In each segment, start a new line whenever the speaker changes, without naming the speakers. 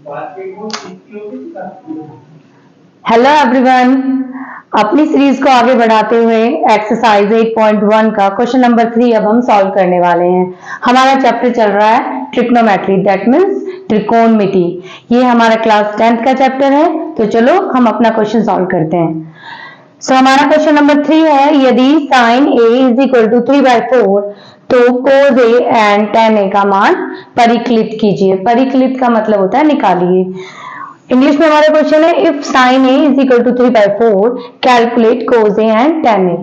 Hello everyone, अपनी series को आगे बढ़ाते हुए एक्सरसाइज 8.1 का क्वेश्चन नंबर 3 अब हम सॉल्व करने वाले हैं। हमारा चैप्टर चल रहा है ट्रिग्नोमेट्री, दैट मीन्स त्रिकोणमिति। ये हमारा क्लास 10th का चैप्टर है। तो चलो हम अपना क्वेश्चन सॉल्व करते हैं। सो हमारा क्वेश्चन नंबर 3 है, यदि sine a is equal to 3/4 तो cos a and tan a का मान परिकलित कीजिए। परिकलित का मतलब होता है निकालिए। इंग्लिश में हमारा क्वेश्चन है, if sine a is equal to 3/4 calculate cos a and tan a।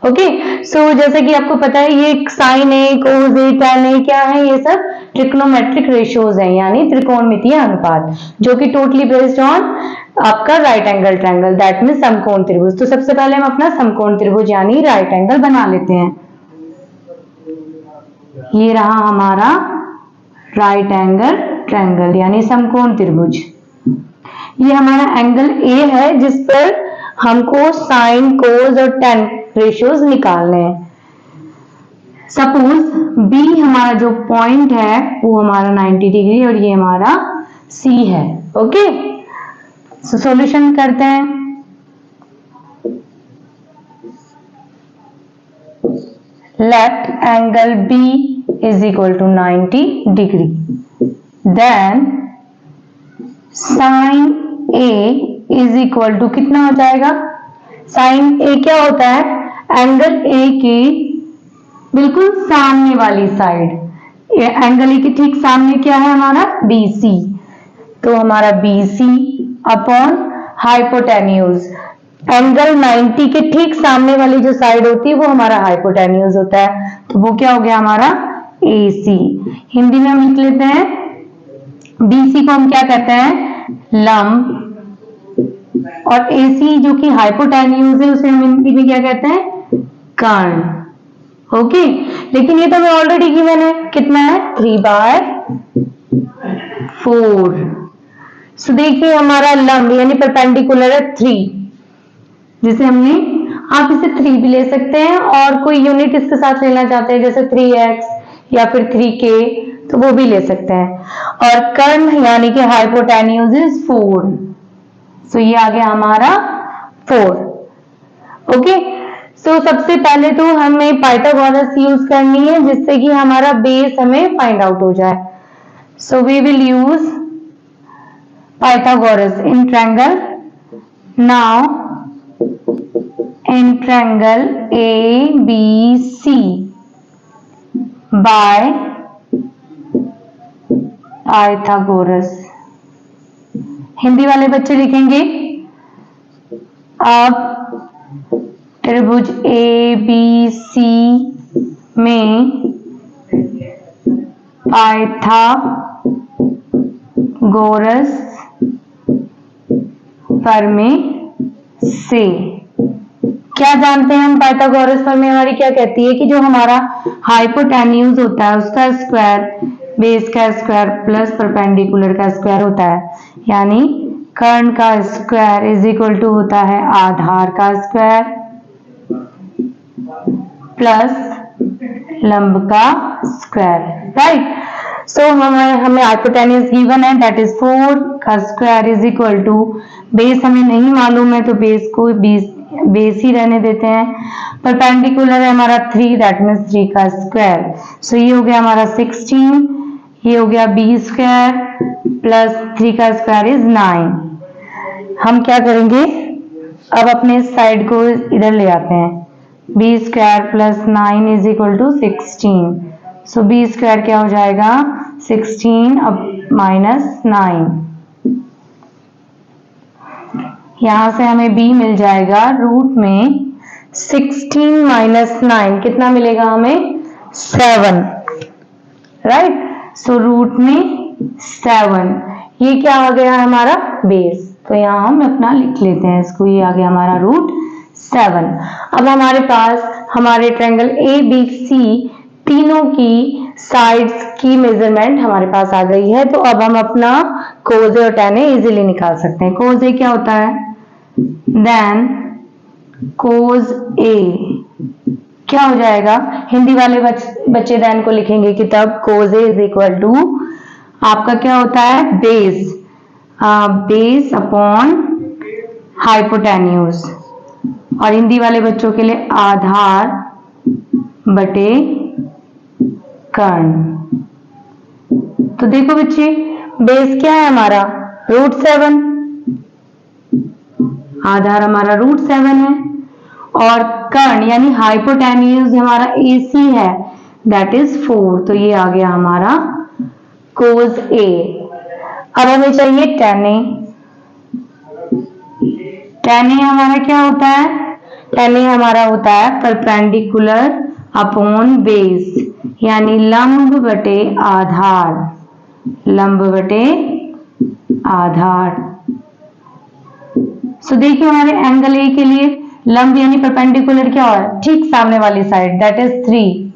Okay, so जैसे कि आपको पता है ये sine a, cos a, tan a क्या है, ये सब ट्रिग्नोमेट्रिक रेशियोज हैं, यानी त्रिकोणमितीय अनुपात, जो कि टोटली बेस्ड ऑन आपका right angle triangle, that mean समकोण त्रिभुज। तो सबसे पहले हम अपना समकोण त्रिभुज यानी राइट एंगल बना लेते हैं। ये रहा हमारा राइट एंगल ट्रायंगल यानी समकोण त्रिभुज। ये हमारा एंगल ए है जिस पर हमको साइन, कोस और tan रेशियोज निकालने हैं। सपोज बी हमारा जो पॉइंट है वो हमारा 90 डिग्री और ये हमारा सी है। ओके, सॉल्यूशन करते हैं। Let angle B is equal to 90 degree, then sine A is equal to कितना हो जाएगा। साइन ए क्या होता है, एंगल ए की बिल्कुल सामने वाली साइड। एंगल ए के ठीक सामने क्या है हमारा BC, तो हमारा BC अपॉन हाइपोटेन्यूज। एंगल 90 के ठीक सामने वाली जो साइड होती है वो हमारा हाइपोटेन्यूज होता है, तो वो क्या हो गया हमारा AC। हिंदी में हम लिख लेते हैं BC को हम क्या कहते हैं, लंब, और AC जो कि हाइपोटेन्यूज है उसे हम हिंदी में क्या कहते हैं, कर्ण। ओके, लेकिन ये तो हमें ऑलरेडी गिवन है, कितना है 3/4। सो देखिए हमारा लंब यानी परपेंडिकुलर है 3, जिसे हमने, आप इसे 3 भी ले सकते हैं और कोई यूनिट इसके साथ लेना चाहते हैं जैसे 3x या फिर 3k तो वो भी ले सकते हैं। और कर्ण यानी कि हाइपोटेन्यूज इज 4, सो ये आ गया हमारा 4। ओके, सो सबसे पहले तो हमें पाइथागोरस यूज करनी है जिससे कि हमारा बेस हमें फाइंड आउट हो जाए। So we will use Pythagoras in triangle. Now in triangle ABC by Pythagoras, Hindi वाले बच्चे लिखेंगे, अब त्रिभुज ABC में पाइथागोरस प्रमेय से क्या जानते हैं हम। पाइथागोरस प्रमेय हमारी क्या कहती है कि जो हमारा हाइपोटेन्यूज होता है उसका स्क्वायर बेस का स्क्वायर प्लस परपेंडिकुलर का स्क्वायर होता है, यानी कर्ण का स्क्वायर इज इक्वल टू होता है आधार का स्क्वायर प्लस लंब का स्क्वायर, राइट। सो हमें हाइपोटेन्यूज गिवन है, दैट इज 4 का square is equal to, base हमें नहीं मालूम है तो बेस को बेस ही रहने देते हैं। परपेंडिकुलर है हमारा 3, दैट मीन्स 3 का स्क्वायर। सो ये हो गया हमारा 16, ये हो गया b स्क्वायर प्लस 3 का स्क्वायर इज 9। हम क्या करेंगे, अब अपने साइड को इधर ले आते हैं, b square plus 9 is equal to 16। So b square क्या हो जाएगा 16 अब माइनस 9, यहां से हमें b मिल जाएगा रूट में 16 माइनस 9 कितना मिलेगा हमें 7, राइट। सो रूट में 7, ये क्या आ गया हमारा बेस, तो यहाँ हम अपना लिख लेते हैं इसको, ये आ गया हमारा रूट 7। अब हमारे पास हमारे ट्रायंगल ABC तीनों की साइड्स की मेजरमेंट हमारे पास आ गई है, तो अब हम अपना cos A और tan A इजीली निकाल सकते हैं। cos A क्या होता है, देन cos A क्या हो जाएगा, हिंदी वाले बच्चे देन को लिखेंगे कि तब cos A is equal to आपका क्या होता है बेस, बेस अपॉन हाइपोटेन्यूज, और हिंदी वाले बच्चों के लिए आधार बटे कर्ण। तो देखो बच्चे, बेस क्या है हमारा, √7, आधार हमारा √7 है, और कर्ण यानी हाइपोटेन्यूज हमारा AC है, दैट इज 4। तो ये आ गया हमारा cos A। अब हमें चाहिए tan A। tan A हमारा क्या होता है, tan A हमारा होता है परपेंडिकुलर अपॉन बेस, यानी लंब बटे आधार, लंब बटे आधार। सो देखिए हमारे एंगल ए के लिए लंब यानी परपेंडिकुलर क्या है, ठीक सामने वाली साइड, दैट इज 3,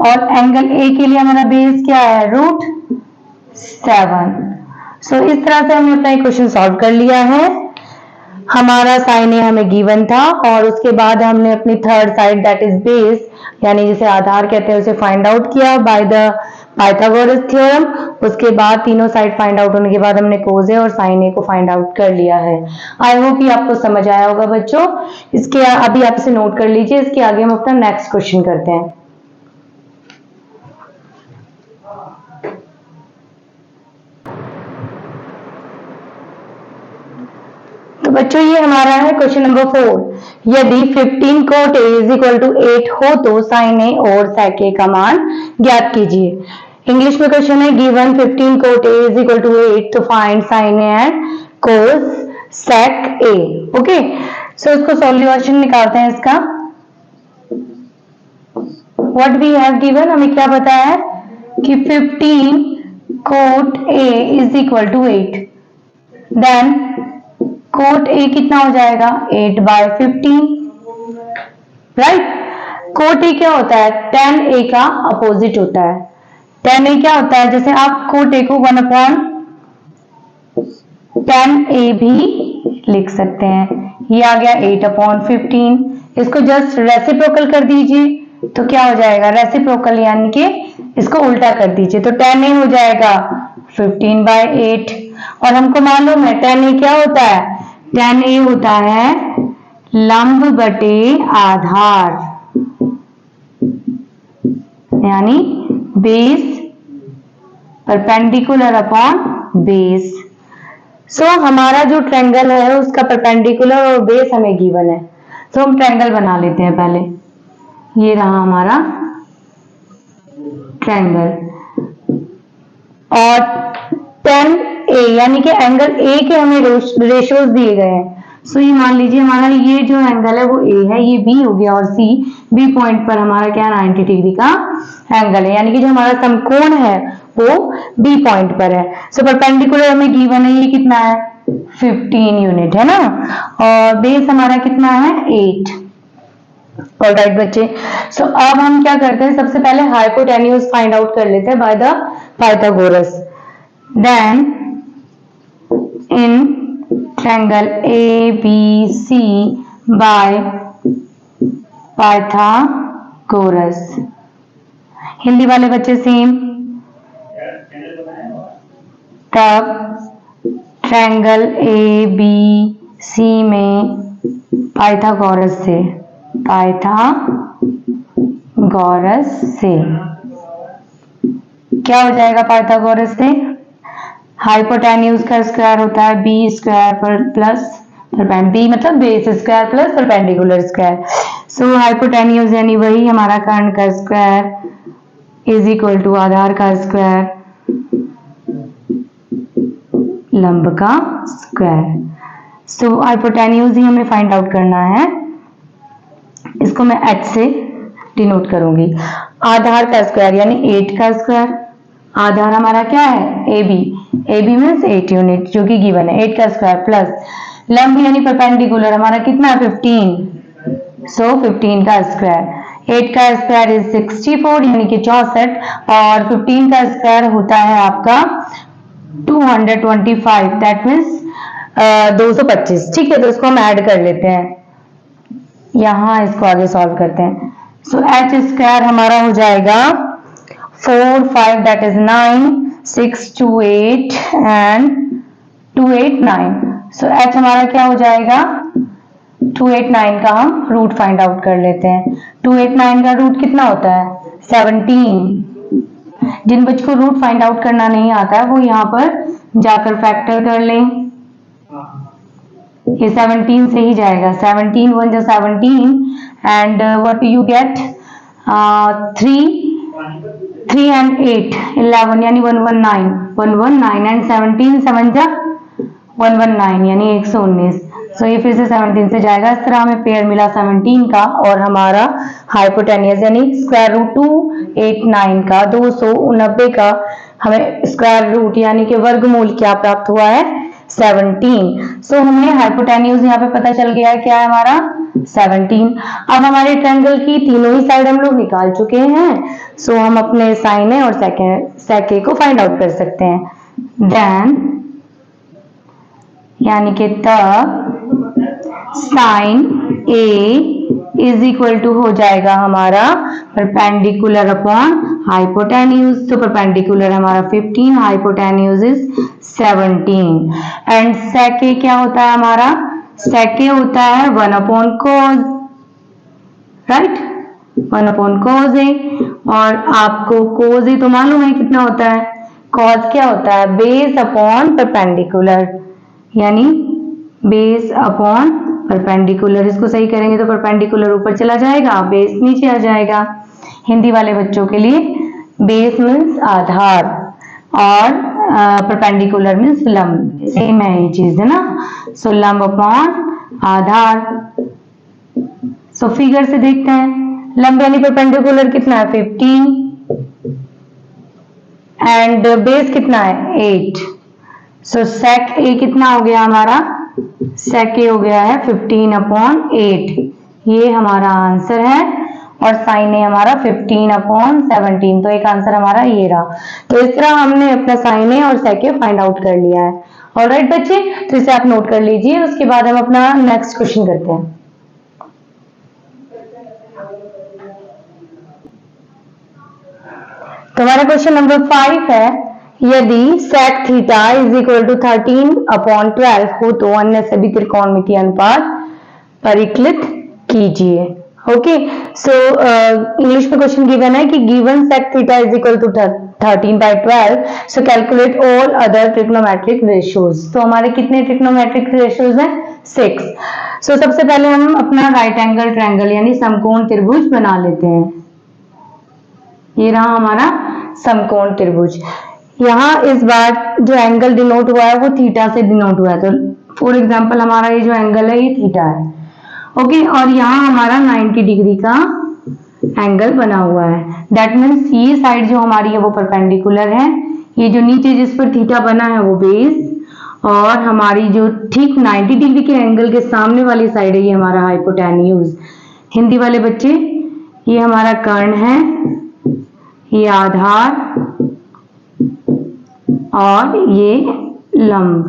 और एंगल ए के लिए हमारा बेस क्या है, √7। सो इस तरह से हमने अपना क्वेश्चन सॉल्व कर लिया है। हमारा साइन ए हमें गिवन था, और उसके बाद हमने अपनी third side that is base यानी जिसे आधार कहते हैं उसे फाइंड आउट किया बाय द पाइथागोरस थ्योरम। उसके बाद तीनों साइड फाइंड आउट होने के बाद हमने कोस ए और साइन ए को फाइंड आउट कर लिया है। आई होप ये आपको समझ आया होगा बच्चों। इसके अभी आप इसे नोट कर लीजिए, इसके आगे हम अपना नेक्स्ट क्वेश्चन करते हैं। तो बच्चों ये हमारा है क्वेश्चन नंबर 4। यदि 15 cot A = 8 हो तो sin A और sec A का मान ज्ञात कीजिए। इंग्लिश में क्वेश्चन है गिवन 15 cot A = 8 तो find sin A and cos sec A। Okay, so इसको सॉल्यूशन निकालते हैं इसका। व्हाट वी हैव गिवन, हमें क्या पता है कि 15 cot A = 8, then cot A कितना हो जाएगा, 8/15, राइट। कोट ए क्या होता है, tan A का अपोजिट होता है। tan A क्या होता है, जैसे आप कोट ए को 1/tan A भी लिख सकते हैं। ये आ गया 8/15, इसको जस्ट रेसिप्रोकल कर दीजिए तो क्या हो जाएगा, रेसिप्रोकल यानी कि इसको उल्टा कर दीजिए तो tan A हो जाएगा 15/8। और हमको मालूम है tan A क्या होता है, tan A होता है लंब बटे आधार, यानी बेस परपेंडिकुलर अपॉन बेस। सो हमारा जो ट्रायंगल है उसका परपेंडिकुलर और बेस हमें गिवन है, तो हम ट्रायंगल बना लेते हैं पहले। ये रहा हमारा ट्रायंगल, और tan A यानी कि एंगल A के हमें रेशियोज दिए गए हैं। सो ये मान लीजिए हमारा ये जो एंगल है वो A है, ये B हो गया, और C B पॉइंट पर हमारा क्या 90 डिग्री का एंगल है, यानी कि जो हमारा समकोण है वो B पॉइंट पर है। सो परपेंडिकुलर हमें गिवन है, ये कितना है 15 यूनिट है ना, और बेस हमारा कितना है 8। ऑलराइट बच्चे, सो अब हम क्या करते हैं, सबसे पहले हाइपोटेन्यूज फाइंड आउट कर लेते हैं by the Pythagoras. Then in triangle ABC by Pythagoras। Hindi वाले बच्चे सेम, तब ट्रायंगल ABC में पाइथागोरस से क्या हो जाएगा, पाइथागोरस से हाइपोटेन्यूज का स्क्वायर होता है बी स्क्वायर पर प्लस बी मतलब base square plus perpendicular square. So hypotenuse यानी वही हमारा कर्ण का स्क्वायर इज इक्वल टू आधार का स्क्वायर लंब का स्क्वायर। सो हाइपोटेन्यूज ही हमें फाइंड आउट करना है, इसको मैं h से डिनोट करूंगी। आधार का स्क्वायर यानी 8 का स्क्वायर, आधार हमारा क्या है AB मीन्स 8 यूनिट जो कि गिवन है, 8 का स्क्वायर प्लस लंब यानी परपेंडिकुलर हमारा कितना है 15, सो 15 का स्क्वायर। 8 का स्क्वायर इज 64 यानी कि 64, और 15 का स्क्वायर होता है आपका 225, दैट मीन्स 225। ठीक है, तो इसको हम ऐड कर लेते हैं, यहां इसको आगे सॉल्व करते हैं। सो h स्क्वायर हमारा हो जाएगा 4 5 that is 9 6 2 8 and 289। So h हमारा क्या हो जाएगा, 289 का हम रूट फाइंड आउट कर लेते हैं। 289 का रूट कितना होता है, 17। जिन बच्चों को रूट फाइंड आउट करना नहीं आता है वो यहाँ पर जाकर फैक्टर कर लें। ये 17 से ही जाएगा, 17 1 जो 17 and what you get 3 and 8 11 यानी 119 एंड 17 7 जा 119 यानी 119। सो ये फिर से 17 से जाएगा। इस तरह हमें पेयर मिला 17 का और हमारा हाइपोटेनियस यानी स्क्वायर रूट 289 का 290 का हमें स्क्वायर रूट यानी कि वर्गमूल क्या प्राप्त हुआ है, 17। सो हमें हाइपोटेन्यूज यहाँ पे पता चल गया है क्या है हमारा 17। अब हमारे ट्रायंगल की तीनों ही साइड हम लोग निकाल चुके हैं। सो हम अपने साइन ए और सेक ए को फाइंड आउट कर सकते हैं। देन यानी कि तब sine A is equal to हो जाएगा हमारा परपेंडिकुलर अपॉन हाइपोटेन्यूज। तो परपेंडिकुलर हमारा 15, hypotenuse is 17 and sec A क्या होता है हमारा, सेक ए होता है 1 upon cos, right, 1 upon cos A. और आपको कॉज ए तो मालूम है कितना होता है, कॉज क्या होता है, बेस अपॉन परपेंडिकुलर यानी बेस अपॉन परपेंडिकुलर। इसको सही करेंगे तो परपेंडिकुलर ऊपर चला जाएगा, बेस नीचे आ जाएगा। हिंदी वाले बच्चों के लिए बेस मीन्स आधार और परपेंडिकुलर मीन्स लंब, सेम है ये चीज है ना। सो लंब अपॉन आधार। सो फिगर से देखते हैं, लंब यानी परपेंडिकुलर कितना है 15 एंड बेस कितना है 8। सो सेक ए कितना हो गया हमारा, सेक ए हो गया है 15 अपॉन 8, ये हमारा आंसर है। और साइन ए हमारा 15 अपॉन 17, तो एक आंसर हमारा ये रहा। तो इस तरह हमने अपना साइन ए और सेक ए फाइंड आउट कर लिया है। ऑलराइट बच्चे, तो इसे आप नोट कर लीजिए, उसके बाद हम अपना नेक्स्ट क्वेश्चन करते हैं। तो हमारा क्वेश्चन नंबर 5 है, यदि sec theta is equal to 13 upon 12 हो तो अन्य सभी त्रिकोणमितीय अनुपात परिकलित कीजिए। ओके, सो इंग्लिश में क्वेश्चन गिवन है कि given sec theta is equal to 13/12, so calculate all other trigonometric ratios. तो हमारे कितने ट्रिग्नोमेट्रिक रेशियोज हैं, 6। सो सबसे पहले हम अपना राइट एंगल ट्रायंगल यानी समकोण त्रिभुज बना लेते हैं। ये रहा हमारा समकोण त्रिभुज। यहाँ इस बार जो एंगल डिनोट हुआ है वो थीटा से डिनोट हुआ है, तो फॉर एग्जांपल हमारा ये जो एंगल है ये थीटा है। ओके, और यहाँ हमारा 90 डिग्री का एंगल बना हुआ है। दैट मीन्स ये साइड जो हमारी है वो परपेंडिकुलर है, ये जो नीचे जिस पर थीटा बना है वो बेस, और हमारी जो ठीक 90 डिग्री के एंगल के सामने वाली साइड है ये हमारा हाइपोटेन्यूज। हिंदी वाले बच्चे, ये हमारा कर्ण है, ये आधार और ये लंब।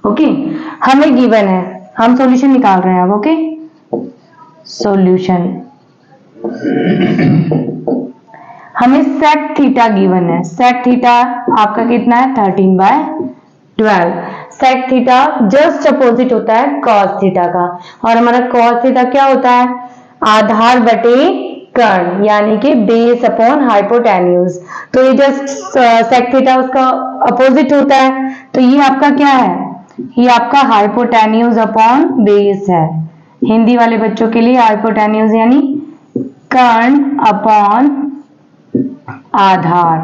ओके, हमें गिवन है, हम सॉल्यूशन निकाल रहे हैं अब। ओके, सॉल्यूशन हमें सेक थीटा गिवन है। सेक थीटा आपका कितना है 13/12। सेक थीटा जस्ट अपोजिट होता है कॉस थीटा का, और हमारा कॉस थीटा क्या होता है, आधार बटे कर्ण यानी कि बेस अपॉन हाइपोटेन्यूज। तो ये जस्ट सेक थीटा उसका अपोजिट होता है, तो ये आपका क्या है, ये आपका हाइपोटेन्यूज अपॉन बेस है। हिंदी वाले बच्चों के लिए हाइपोटेन्यूज यानी कर्ण अपॉन आधार।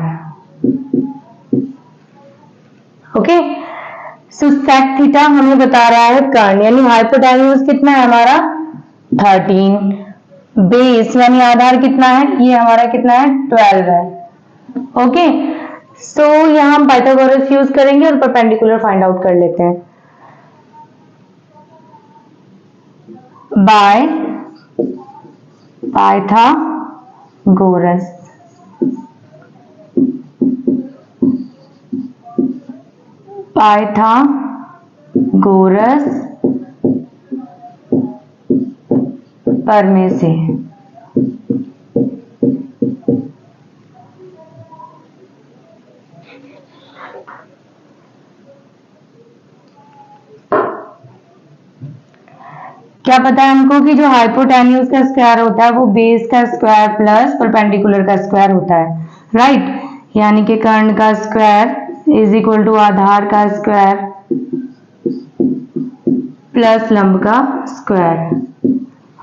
ओके, सो सेक थीटा हमें बता रहा है कर्ण यानी हाइपोटेन्यूज कितना है हमारा 13, बेस यानी आधार कितना है, ये हमारा कितना है 12 है। ओके, सो यहां हम पाइथागोरस यूज करेंगे और परपेंडिकुलर फाइंड आउट कर लेते हैं। बाय पाइथागोरस, पाइथागोरस प्रमेय से क्या पता है हमको कि जो हाइपोटेन्यूज का स्क्वायर होता है वो बेस का स्क्वायर प्लस परपेंडिकुलर का स्क्वायर होता है, राइट। यानी कि कर्ण का स्क्वायर इज इक्वल टू आधार का स्क्वायर प्लस लंब का स्क्वायर।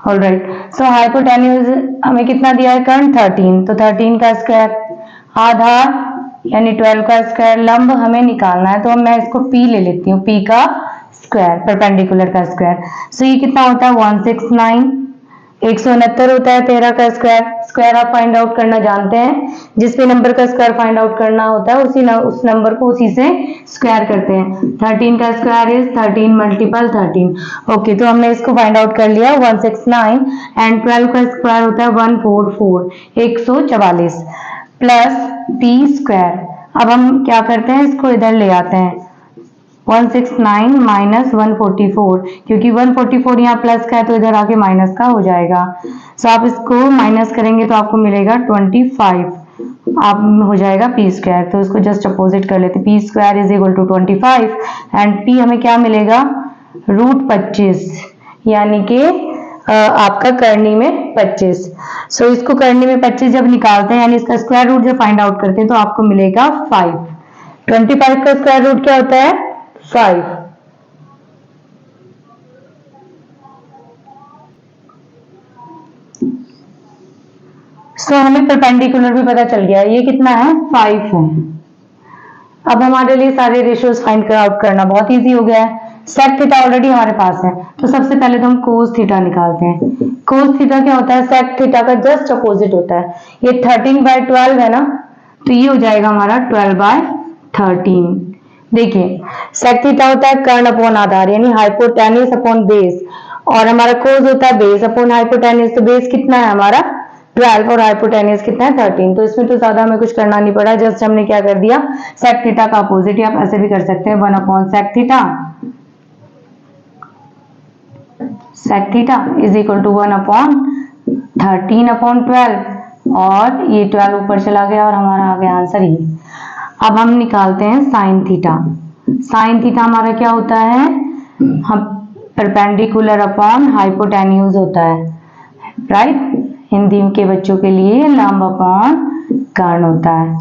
ऑलराइट, सो हाइपोटेन्यूज हमें कितना दिया है, कर्ण 13, तो 13 का स्क्वायर, आधार यानी 12 का स्क्वायर, लंब हमें निकालना है तो मैं इसको p ले लेती हूँ, p का स्क्वायर, परपेंडिकुलर का स्क्वायर। सो ये कितना होता है 169, 169 होता है 13 का स्क्वायर। स्क्वायर आप फाइंड आउट करना जानते हैं, जिस भी नंबर का स्क्वायर फाइंड आउट करना होता है उस नंबर को उसी से स्क्वायर करते हैं। 13 का स्क्वायर इज 13 मल्टीपल 13। ओके, तो हमने इसको फाइंड आउट कर लिया 169, एंड 12 का स्क्वायर होता है 144, 144 प्लस p स्क्वायर। अब हम क्या करते हैं, इसको इधर ले आते हैं, 169 माइनस 144, क्योंकि 144 यहाँ प्लस का है तो इधर आके माइनस का हो जाएगा। सो आप इसको माइनस करेंगे तो आपको मिलेगा 25, आप हो जाएगा p स्क्वायर। तो इसको जस्ट अपोजिट कर लेते, p square is equal to 25 and p हमें क्या मिलेगा, √25, यानी कि आपका करनी में 25। सो इसको करनी में 25 जब निकालते हैं, यानी इसका स्क्वायर रूट जब फाइंड आउट करते हैं तो आपको मिलेगा 5। 25 का स्क्वायर रूट क्या होता है, 5। सो हमें परपेंडिकुलर भी पता चल गया, ये कितना है, 5 है। अब हमारे लिए सारे रेशियोज फाइंड आउट करना बहुत इजी हो गया है। सेक थीटा ऑलरेडी हमारे पास है, तो सबसे पहले तो हम कोस थीटा निकालते हैं। कोस थीटा क्या होता है, सेक थीटा का जस्ट अपोजिट होता है। ये 13/12 है ना, तो ये हो जाएगा हमारा 12/13। देखिए, सेक थीटा होता है कर्ण अपॉन आधार, यानी हाइपोटेन्यूज अपॉन बेस, और हमारा कोस होता है बेस अपॉन हाइपोटेन्यूज। तो बेस कितना है हमारा 12 और हाइपोटेन्यूज कितना है 13। तो इसमें तो ज्यादा हमें कुछ करना नहीं पड़ा, जस्ट हमने क्या कर दिया, सेक थीटा का अपोजिट, आप ऐसे भी कर सकते हैं 1 upon sec theta, sec theta is equal to 1 upon 13/12, और ये 12 ऊपर चला गया और हमारा आ गया आंसर ये। अब हम निकालते हैं साइन थीटा। साइन थीटा हमारा क्या होता है, हम परपेंडिकुलर अपॉन हाइपोटेन्यूज होता है, राइट। हिंदी के बच्चों के लिए लंब अपॉन कर्ण होता है।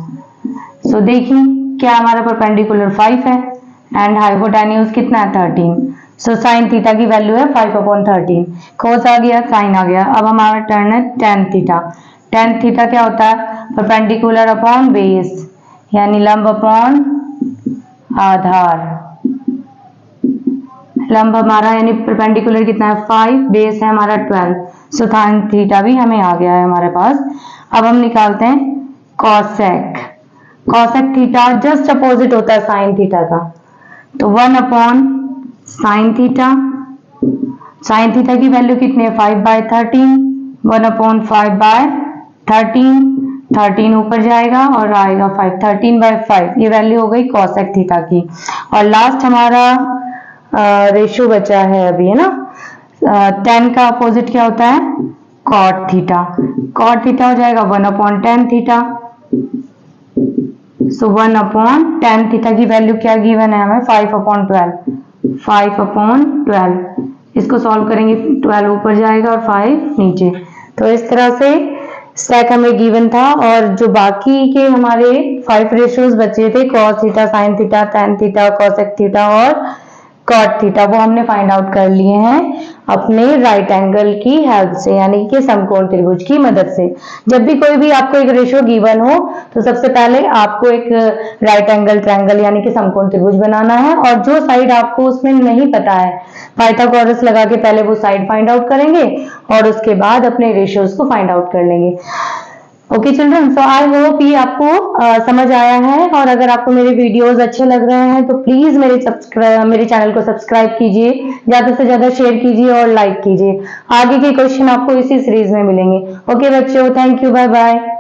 सो देखिए क्या हमारा परपेंडिकुलर 5 है एंड हाइपोटेन्यूज कितना है 13। सो साइन थीटा की वैल्यू है 5/13। कोस आ गया, साइन आ गया। अब हमारा टर्न है टेन थीटा। टेन थीटा क्या होता है, परपेंडिकुलर अपॉन बेस, यानी लंब अपॉन आधार। लंब हमारा यानी परपेंडिकुलर कितना है 5, बेस है हमारा 12। सो साइन थीटा भी हमें आ गया है हमारे पास। अब हम निकालते हैं cosec. Cosec theta just opposite होता है साइन थीटा का, तो 1 upon sine theta. Sine theta की वैल्यू कितनी है 5/13, 1 अपॉन 5/13, 13 ऊपर जाएगा और आएगा 5, 13/5, ये वैल्यू हो गई कॉसेक थीटा की। और लास्ट हमारा रेशियो बचा है अभी, है ना, 10 का अपोजिट क्या होता है, कॉट थीटा। कॉट थीटा हो जाएगा 1 अपॉन टेन थीटा। सो 1 अपॉन टेन थीटा की वैल्यू क्या गिवन है हमें 5/12, 5/12। इसको सॉल्व करेंगे, 12 ऊपर जाएगा और 5 नीचे। तो इस तरह से सेक हमें गिवन था, और जो बाकी के हमारे 5 रेशियोज बचे थे, cos theta, sine theta, tan theta, cosec theta और कॉट थीटा, वो हमने फाइंड आउट कर लिए हैं अपने राइट एंगल की हेल्प से, यानी कि समकोण त्रिभुज की मदद से। जब भी कोई भी आपको एक रेशियो गिवन हो तो सबसे पहले आपको एक राइट एंगल ट्रायंगल यानी कि समकोण त्रिभुज बनाना है, और जो साइड आपको उसमें नहीं पता है पाइथागोरस लगा के पहले वो साइड फाइंड आउट करेंगे और उसके बाद अपने रेशियोज को फाइंड आउट कर लेंगे। Okay children, so I hope ये आपको समझ आया है, और अगर आपको मेरे वीडियोस अच्छे लग रहे हैं तो प्लीज मेरे चैनल को सब्सक्राइब कीजिए, ज्यादा से ज्यादा शेयर कीजिए और लाइक कीजिए। आगे के क्वेश्चन आपको इसी सीरीज में मिलेंगे। ओके बच्चों, थैंक यू, बाय बाय।